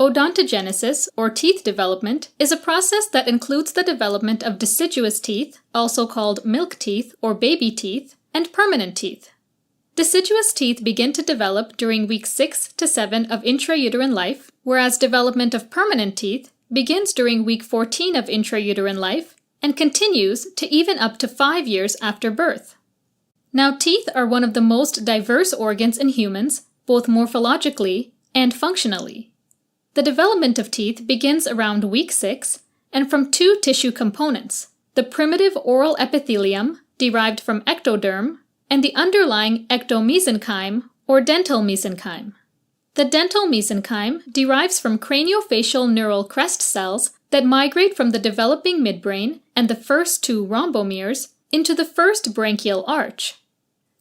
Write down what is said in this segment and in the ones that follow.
Odontogenesis, or teeth development, is a process that includes the development of deciduous teeth, also called milk teeth or baby teeth, and permanent teeth. Deciduous teeth begin to develop during week 6 to 7 of intrauterine life, whereas development of permanent teeth begins during week 14 of intrauterine life and continues to even up to 5 years after birth. Now, teeth are one of the most diverse organs in humans, both morphologically and functionally. The development of teeth begins around week 6 and from two tissue components, the primitive oral epithelium, derived from ectoderm, and the underlying ectomesenchyme or dental mesenchyme. The dental mesenchyme derives from craniofacial neural crest cells that migrate from the developing midbrain and the first two rhombomeres into the first branchial arch.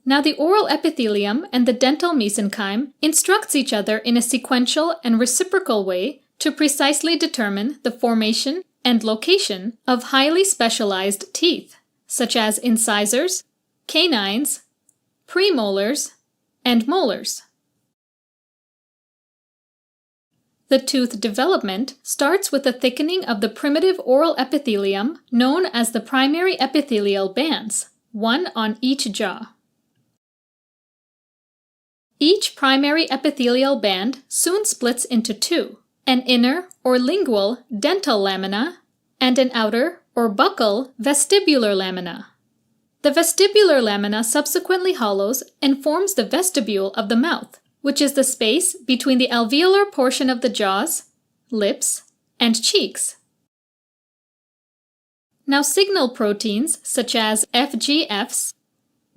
Now, the oral epithelium and the dental mesenchyme instructs each other in a sequential and reciprocal way to precisely determine the formation and location of highly specialized teeth, such as incisors, canines, premolars, and molars. The tooth development starts with the thickening of the primitive oral epithelium known as the primary epithelial bands, one on each jaw. Each primary epithelial band soon splits into two, an inner or lingual dental lamina and an outer or buccal vestibular lamina. The vestibular lamina subsequently hollows and forms the vestibule of the mouth, which is the space between the alveolar portion of the jaws, lips, and cheeks. Now, signal proteins such as FGFs,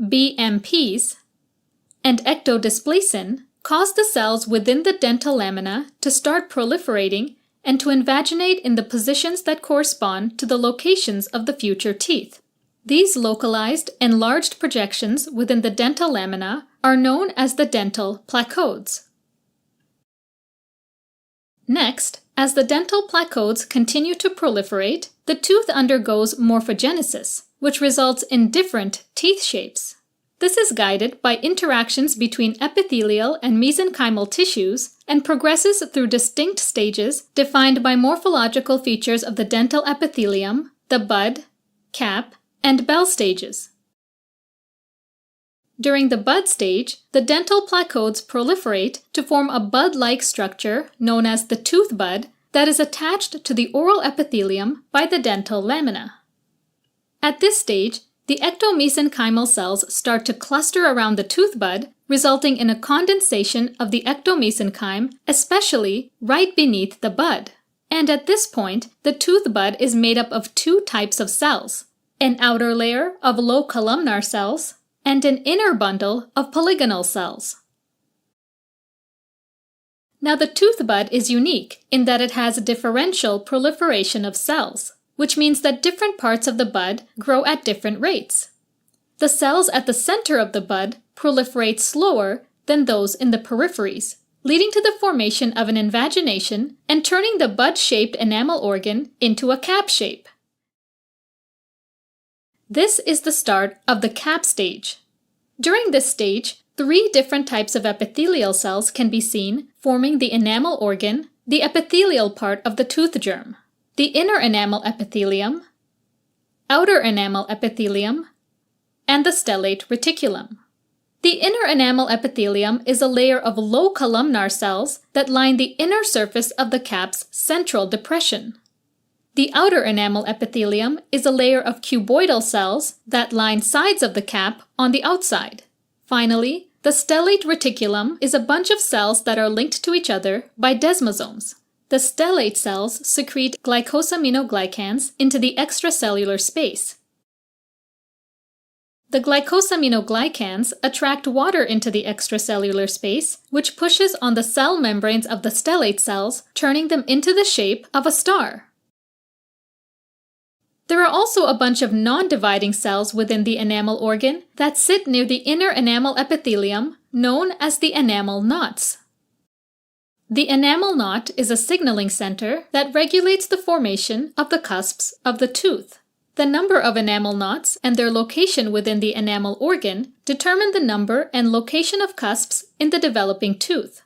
BMPs, and ectodisplacin cause the cells within the dental lamina to start proliferating and to invaginate in the positions that correspond to the locations of the future teeth. These localized, enlarged projections within the dental lamina are known as the dental placodes. Next, as the dental placodes continue to proliferate, the tooth undergoes morphogenesis, which results in different teeth shapes. This is guided by interactions between epithelial and mesenchymal tissues and progresses through distinct stages defined by morphological features of the dental epithelium, the bud, cap, and bell stages. During the bud stage, the dental placodes proliferate to form a bud-like structure known as the tooth bud that is attached to the oral epithelium by the dental lamina. At this stage, the ectomesenchymal cells start to cluster around the tooth bud, resulting in a condensation of the ectomesenchyme, especially right beneath the bud. And at this point, the tooth bud is made up of two types of cells, an outer layer of low columnar cells and an inner bundle of polygonal cells. Now, the tooth bud is unique in that it has differential proliferation of cells, which means that different parts of the bud grow at different rates. The cells at the center of the bud proliferate slower than those in the peripheries, leading to the formation of an invagination and turning the bud-shaped enamel organ into a cap shape. This is the start of the cap stage. During this stage, 3 different types of epithelial cells can be seen forming the enamel organ, the epithelial part of the tooth germ, the inner enamel epithelium, outer enamel epithelium, and the stellate reticulum. The inner enamel epithelium is a layer of low columnar cells that line the inner surface of the cap's central depression. The outer enamel epithelium is a layer of cuboidal cells that line sides of the cap on the outside. Finally, the stellate reticulum is a bunch of cells that are linked to each other by desmosomes. The stellate cells secrete glycosaminoglycans into the extracellular space. The glycosaminoglycans attract water into the extracellular space, which pushes on the cell membranes of the stellate cells, turning them into the shape of a star. There are also a bunch of non-dividing cells within the enamel organ that sit near the inner enamel epithelium, known as the enamel knots. The enamel knot is a signaling center that regulates the formation of the cusps of the tooth. The number of enamel knots and their location within the enamel organ determine the number and location of cusps in the developing tooth.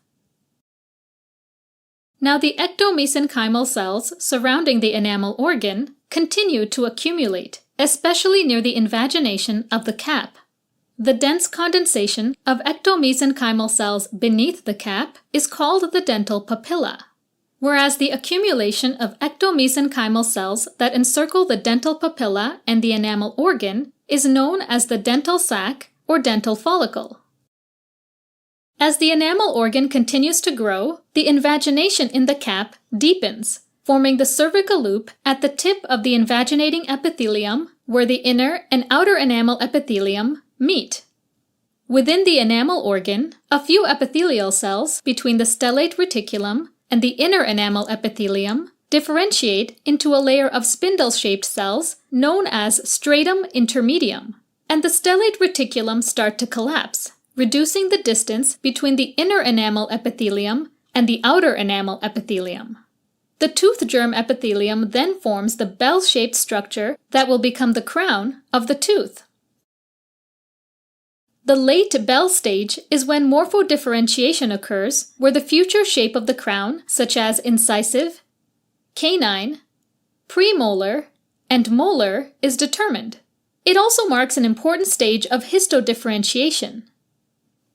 Now the ectomesenchymal cells surrounding the enamel organ continue to accumulate, especially near the invagination of the cap. The dense condensation of ectomesenchymal cells beneath the cap is called the dental papilla, whereas the accumulation of ectomesenchymal cells that encircle the dental papilla and the enamel organ is known as the dental sac or dental follicle. As the enamel organ continues to grow, the invagination in the cap deepens, forming the cervical loop at the tip of the invaginating epithelium where the inner and outer enamel epithelium meet. Within the enamel organ, a few epithelial cells between the stellate reticulum and the inner enamel epithelium differentiate into a layer of spindle-shaped cells known as stratum intermedium, and the stellate reticulum start to collapse, reducing the distance between the inner enamel epithelium and the outer enamel epithelium. The tooth germ epithelium then forms the bell-shaped structure that will become the crown of the tooth. The late bell stage is when morphodifferentiation occurs, where the future shape of the crown, such as incisive, canine, premolar, and molar, is determined. It also marks an important stage of histodifferentiation.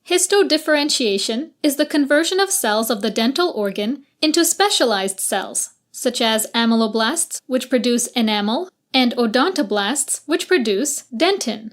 Histodifferentiation is the conversion of cells of the dental organ into specialized cells, such as amyloblasts, which produce enamel, and odontoblasts, which produce dentin.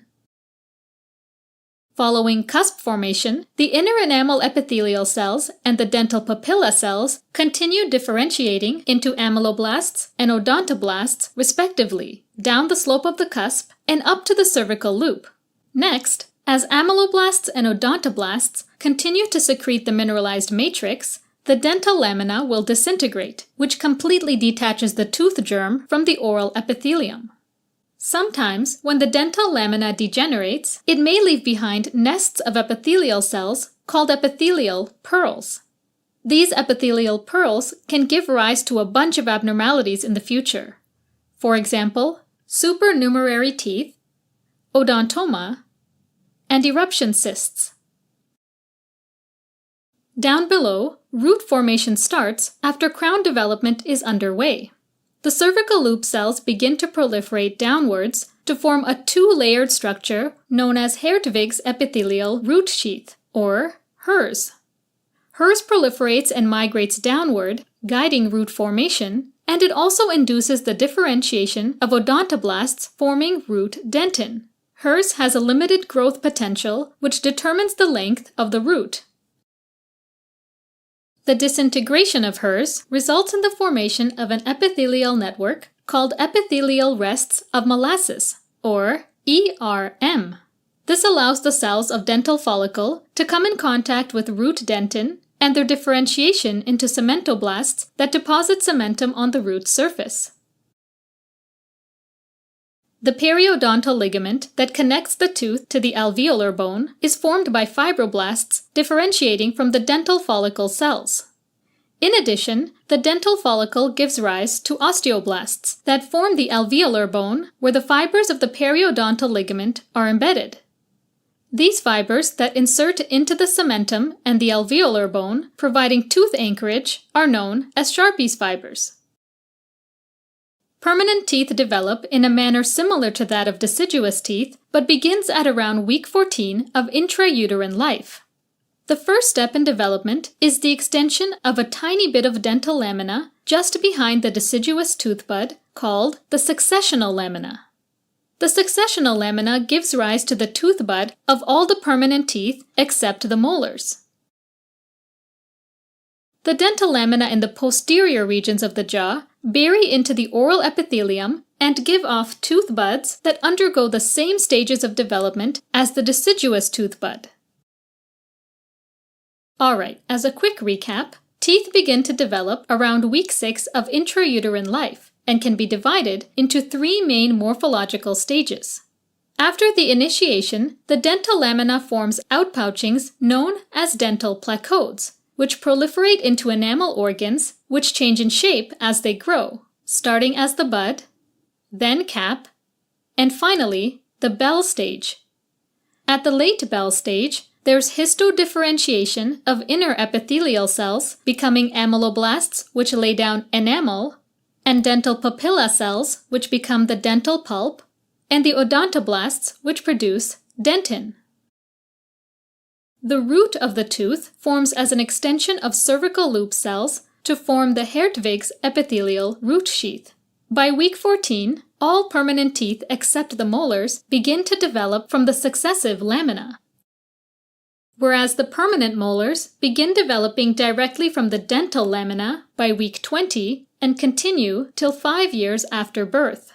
Following cusp formation, the inner enamel epithelial cells and the dental papilla cells continue differentiating into amyloblasts and odontoblasts, respectively, down the slope of the cusp and up to the cervical loop. Next, as amyloblasts and odontoblasts continue to secrete the mineralized matrix, the dental lamina will disintegrate, which completely detaches the tooth germ from the oral epithelium. Sometimes, when the dental lamina degenerates, it may leave behind nests of epithelial cells called epithelial pearls. These epithelial pearls can give rise to a bunch of abnormalities in the future. For example, supernumerary teeth, odontoma, and eruption cysts. Down below, root formation starts after crown development is underway. The cervical loop cells begin to proliferate downwards to form a two-layered structure known as Hertwig's epithelial root sheath, or HERS. HERS proliferates and migrates downward, guiding root formation, and it also induces the differentiation of odontoblasts forming root dentin. HERS has a limited growth potential, which determines the length of the root. The disintegration of HERS results in the formation of an epithelial network called epithelial rests of molasses, or ERM. This allows the cells of dental follicle to come in contact with root dentin and their differentiation into cementoblasts that deposit cementum on the root surface. The periodontal ligament that connects the tooth to the alveolar bone is formed by fibroblasts differentiating from the dental follicle cells. In addition, the dental follicle gives rise to osteoblasts that form the alveolar bone where the fibers of the periodontal ligament are embedded. These fibers that insert into the cementum and the alveolar bone, providing tooth anchorage, are known as Sharpie's fibers. Permanent teeth develop in a manner similar to that of deciduous teeth, but begins at around week 14 of intrauterine life. The first step in development is the extension of a tiny bit of dental lamina just behind the deciduous tooth bud, called the successional lamina. The successional lamina gives rise to the tooth bud of all the permanent teeth except the molars. The dental lamina in the posterior regions of the jaw bury into the oral epithelium and give off tooth buds that undergo the same stages of development as the deciduous tooth bud. Alright, as a quick recap, teeth begin to develop around week 6 of intrauterine life and can be divided into 3 main morphological stages. After the initiation, the dental lamina forms outpouchings known as dental placodes, which proliferate into enamel organs, which change in shape as they grow, starting as the bud, then cap, and finally the bell stage. At the late bell stage, There's histodifferentiation of inner epithelial cells, becoming amyloblasts, which lay down enamel, and dental papilla cells, which become the dental pulp, and the odontoblasts, which produce dentin. The root of the tooth forms as an extension of cervical loop cells to form the Hertwig's epithelial root sheath. By week 14, all permanent teeth except the molars begin to develop from the successive lamina, whereas the permanent molars begin developing directly from the dental lamina by week 20 and continue till 5 years after birth.